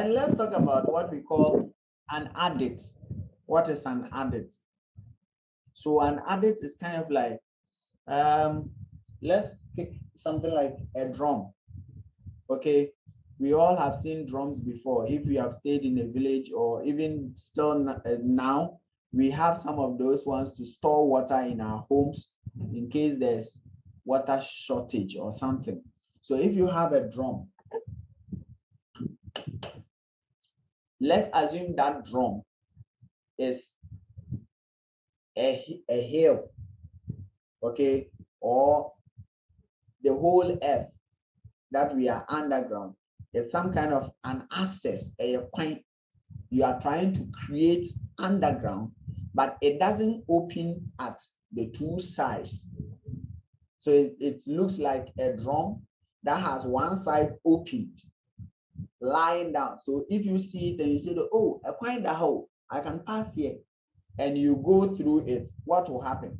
Then let's talk about what we call an adit. What is an adit? So an adit is kind of like, let's pick something like a drum. Okay, we all have seen drums before. If we have stayed in a village or even still now, we have some of those ones to store water in our homes in case there's water shortage or something. So if you have a drum, let's assume that drum is a hill, okay, or the whole earth that we are underground. There's some kind of an access, a point you are trying to create underground, but it doesn't open at the two sides. So it looks like a drum that has one side opened, lying down. So if you see it and you say, oh, a coin that hole, I can pass here, and you go through it, what will happen?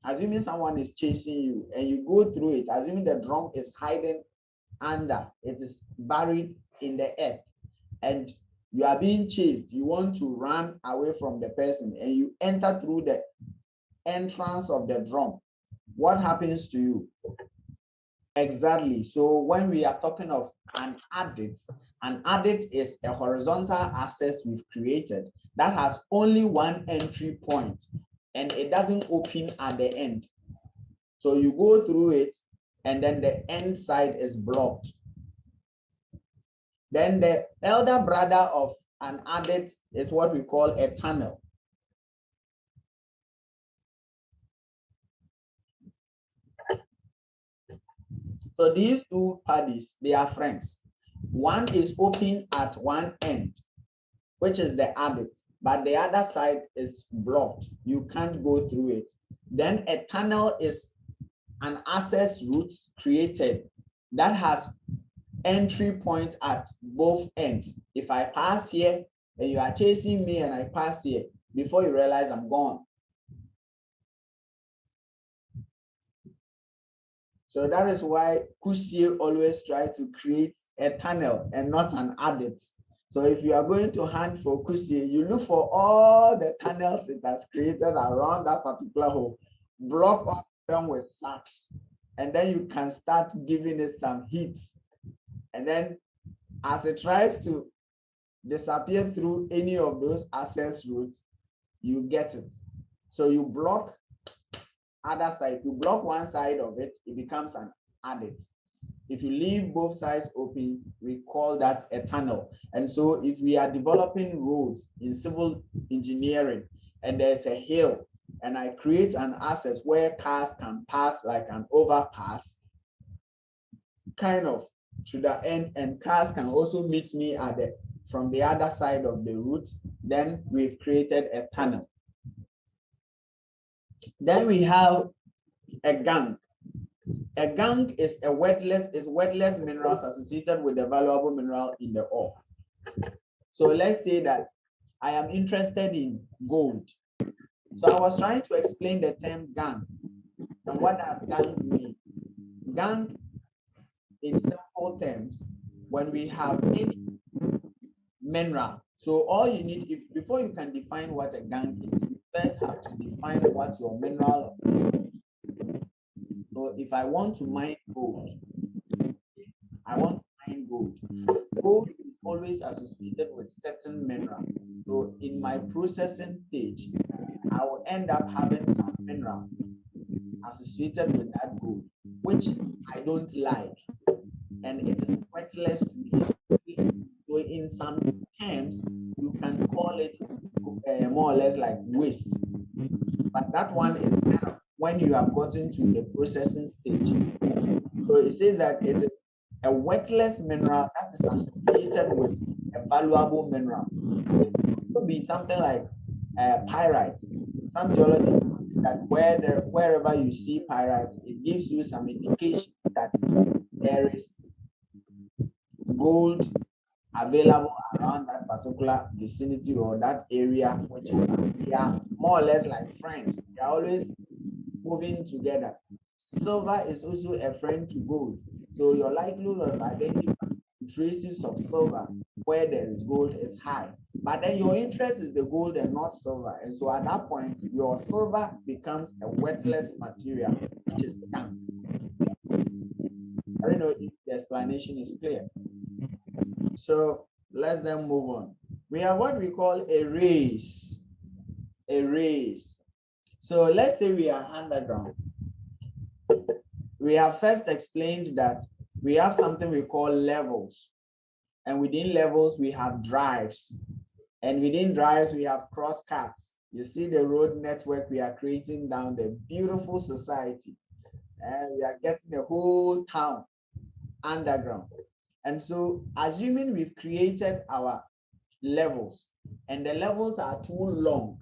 Assuming someone is chasing you and you go through it, assuming the drum is hiding under, it is buried in the earth, and you are being chased, you want to run away from the person, and you enter through the entrance of the drum, what happens to you? Exactly. So when we are talking of an adit is a horizontal access we've created that has only one entry point and it doesn't open at the end. So you go through it and then the end side is blocked. Then the elder brother of an adit is what we call a tunnel. So these two parties, they are friends. One is open at one end, which is the adit, but the other side is blocked. You can't go through it. Then a tunnel is an access route created that has entry point at both ends. If I pass here and you are chasing me and I pass here, before you realize I'm gone. So that is why Kusie always try to create a tunnel and not an adit. So if you are going to hunt for Kusie, you look for all the tunnels it has created around that particular hole, block all them with sacks, and then you can start giving it some hits. And then as it tries to disappear through any of those access routes, you get it. So you block other side. You block one side of it, it becomes an adit. If you leave both sides open, we call that a tunnel. And so if we are developing roads in civil engineering and there's a hill and I create an access where cars can pass like an overpass, kind of to the end, and cars can also meet me at the from the other side of the route, then we've created a tunnel. Then we have a gang. A gang is a worthless minerals associated with the valuable mineral in the ore. So let's say that I am interested in gold. So I was trying to explain the term gang. And what does gang mean? Gang, in simple terms, when we have any mineral. So all you need, before you can define what a gang is, you first have to define what your mineral is. So if I want to mine gold, gold is always associated with certain mineral. So in my processing stage, I will end up having some mineral associated with that gold, which I don't like, and it is worthless to me. So in some terms, you can call it more or less like waste. But that one is kind of when you have gotten to the processing stage. So it says that it is a worthless mineral that is associated with a valuable mineral. It could be something like pyrite. Some geologists that wherever you see pyrite, it gives you some indication that there is gold available around that particular vicinity or that area, which they are more or less like friends. They are always moving together. Silver is also a friend to gold. So your likelihood of identifying traces of silver where there is gold is high. But then your interest is the gold and not silver. And so at that point, your silver becomes a worthless material, which is junk. I don't know if the explanation is clear. So let's then move on. We have what we call a raise. A raise. So let's say we are underground. We have first explained that we have something we call levels. And within levels, we have drives. And within drives, we have crosscuts. You see the road network we are creating down the beautiful society. And we are getting the whole town underground. And so assuming we've created our levels and the levels are too long,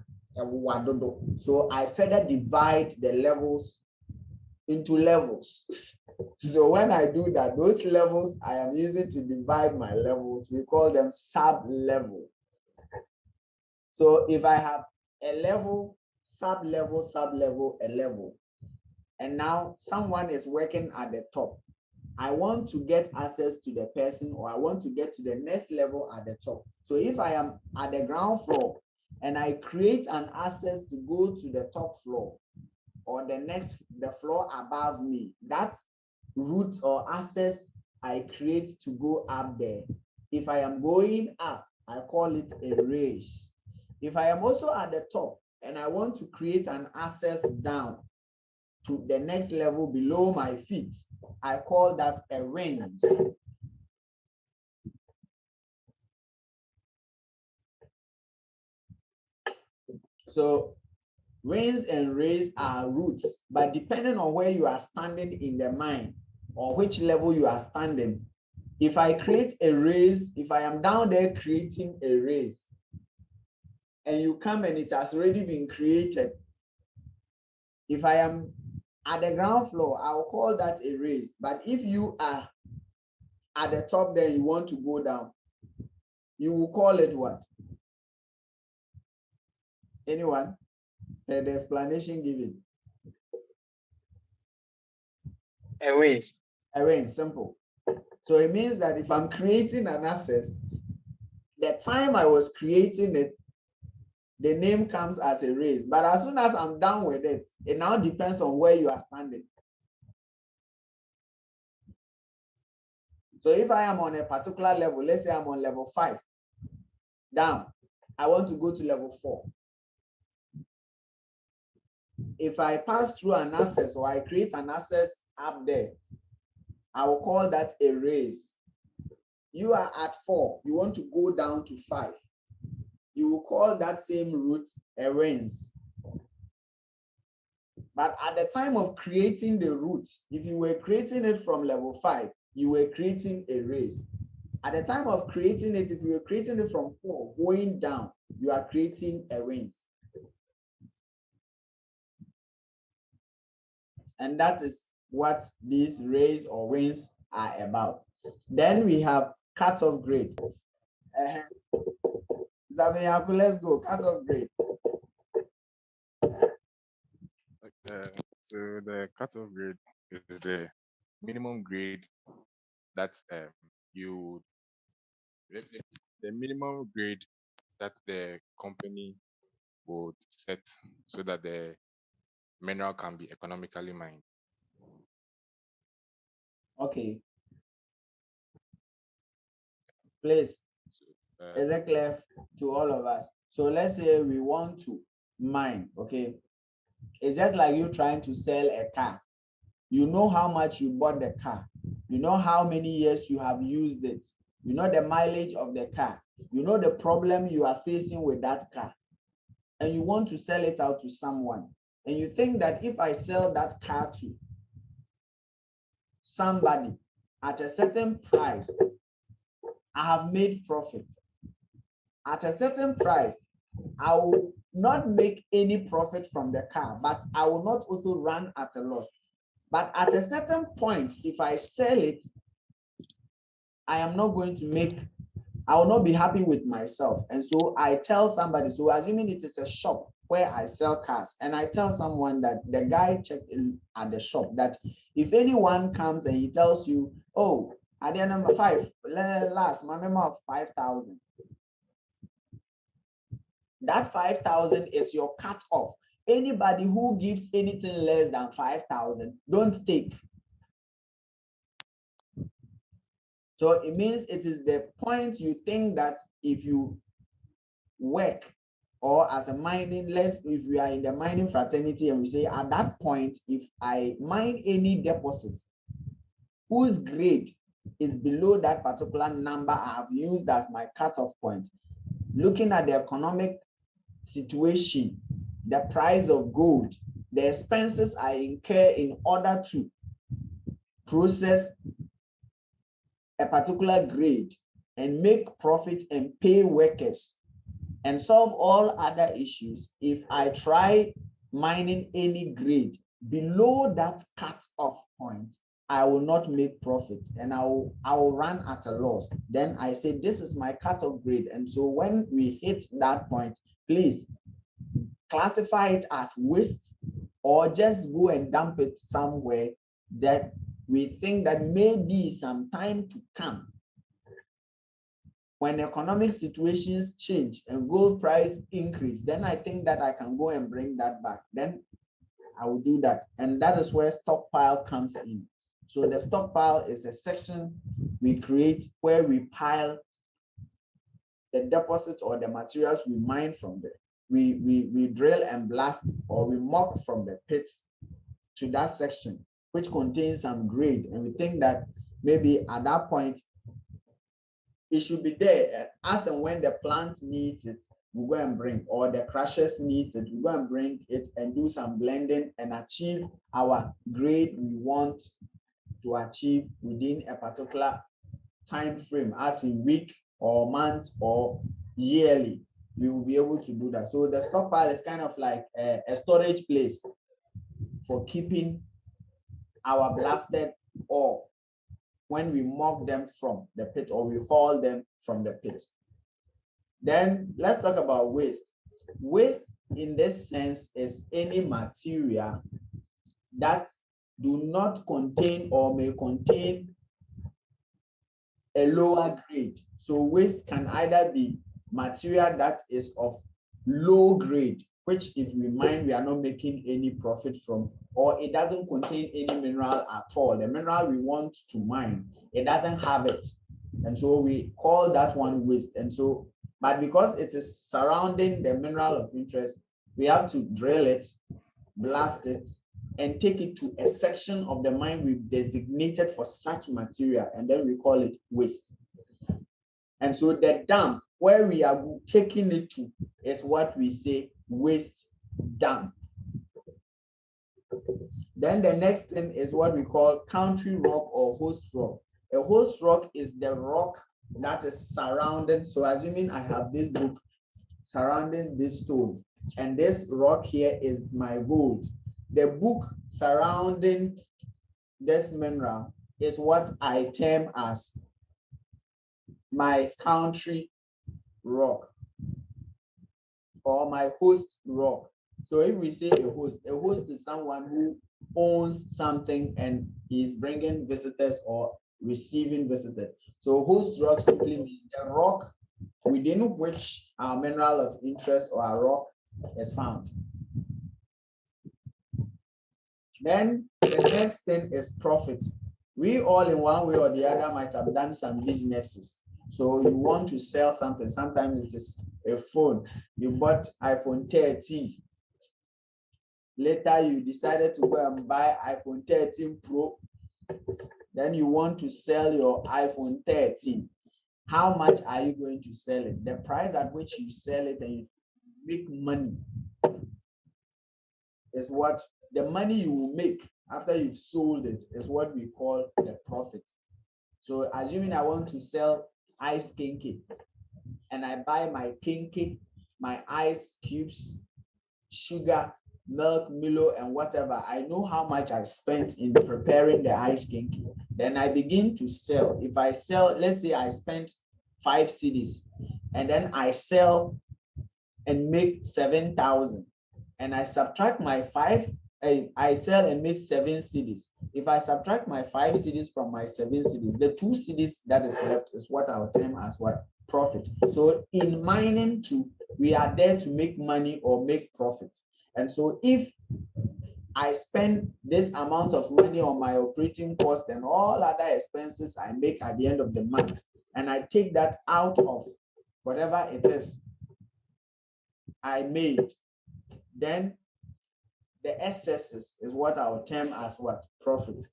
so I further divide the levels into levels. So when I do that, those levels I am using to divide my levels, we call them sub-level. So if I have a level, sub-level, sub-level, a level, and now someone is working at the top, I want to get access to the person, or I want to get to the next level at the top. So if I am at the ground floor and I create an access to go to the top floor or the floor above me, that route or access I create to go up there, if I am going up, I call it a raise. If I am also at the top and I want to create an access down to the next level below my feet, I call that a raise. So raise and raise are routes, but depending on where you are standing in the mine or which level you are standing, if I create a raise, if I am down there creating a raise, and you come and it has already been created, if I am at the ground floor, I'll call that a raise. But if you are at the top there, you want to go down, you will call it what? Anyone? The explanation given. A raise. A raise, simple. So it means that if I'm creating an access, the time I was creating it, the name comes as a raise. But as soon as I'm done with it, it now depends on where you are standing. So if I am on a particular level, let's say I'm on level 5, down, I want to go to level 4. If I pass through an access or I create an access up there, I will call that a raise. You are at 4, you want to go down to 5. You will call that same route a raise. But at the time of creating the route, if you were creating it from level 5, you were creating a raise. At the time of creating it, if you were creating it from 4 going down, you are creating a raise. And that is what these raise or wins are about. Then we have cutoff grade. Zabiyaku, let's go. Cutoff grade. So the cutoff grade is the minimum grade that the minimum grade that the company would set so that the mineral can be economically mined. Okay. Please, is it clear to all of us? So let's say we want to mine, okay? It's just like you trying to sell a car. You know how much you bought the car. You know how many years you have used it. You know the mileage of the car. You know the problem you are facing with that car. And you want to sell it out to someone. And you think that if I sell that car to somebody at a certain price, I have made profit. At a certain price, I will not make any profit from the car, but I will not also run at a loss. But at a certain point, if I sell it, I am not going to make, I will not be happy with myself. And so I tell somebody, so assuming it is a shop where I sell cars, and I tell someone that the guy checked in at the shop that if anyone comes and he tells you, oh, Idea number 5, last, my memo of 5,000. That 5,000 is your cut-off. Anybody who gives anything less than 5,000, don't take. So it means it is the point you think that if you work or as a mining, if we are in the mining fraternity and we say at that point, if I mine any deposit whose grade is below that particular number I have used as my cutoff point, looking at the economic situation, the price of gold, the expenses I incur in order to process a particular grade and make profit and pay workers and solve all other issues, if I try mining any grade below that cut-off point, I will not make profit and I will run at a loss. Then I say this is my cut-off grade. And so when we hit that point, please classify it as waste or just go and dump it somewhere that we think that maybe some time to come. When economic situations change and gold price increase, then I think that I can go and bring that back. Then I will do that. And that is where stockpile comes in. So the stockpile is a section we create where we pile the deposits or the materials we mine from there. We drill and blast or we muck from the pits to that section, which contains some grade. And we think that maybe at that point, it should be there. As and when the plant needs it, we go and bring, or the crushers needs it, we go and bring it and do some blending and achieve our grade we want to achieve within a particular time frame, as in week or month or yearly. We will be able to do that. So the stockpile is kind of like a storage place for keeping our blasted ore when we muck them from the pit or we haul them from the pit. Then let's talk about waste. Waste in this sense is any material that do not contain or may contain a lower grade. So waste can either be material that is of low grade, which if we mine, we are not making any profit from, or it doesn't contain any mineral at all. The mineral we want to mine, it doesn't have it. And so we call that one waste. And so, but because it is surrounding the mineral of interest, we have to drill it, blast it, and take it to a section of the mine we've designated for such material, and then we call it waste. And so the dump where we are taking it to is what we say waste dump. Then the next thing is what we call country rock or host rock. A host rock is the rock that is surrounded. So assuming I have this book surrounding this stone, and this rock here is my gold. The book surrounding this mineral is what I term as my country rock or my host rock. So if we say a host is someone who owns something and is bringing visitors or receiving visitors. So host rock simply means the rock within which our mineral of interest or our rock is found. Then the next thing is profit. We all in one way or the other might have done some businesses. So you want to sell something. Sometimes it is a phone. You bought iPhone 13. Later you decided to go and buy iPhone 13 Pro. Then you want to sell your iPhone 13. How much are you going to sell it? The price at which you sell it and you make money is what the money you will make after you've sold it is what we call the profit. So assuming I want to sell ice kinky and I buy my kinky, my ice cubes, sugar, milk, Milo, and whatever, I know how much I spent in preparing the ice kinky. Then I begin to sell. If I sell, let's say I spent 5 cedis and then I sell and make 7,000 and I subtract my 5, I sell and make 7 cedis. if I subtract my 5 cedis from my 7 cedis, the 2 cedis that is left is what I'll term as what? Profit. So in mining too, we are there to make money or make profit. And so if I spend this amount of money on my operating cost and all other expenses I make at the end of the month, and I take that out of whatever it is I made, then the excesses is what I'll term as what? Profit.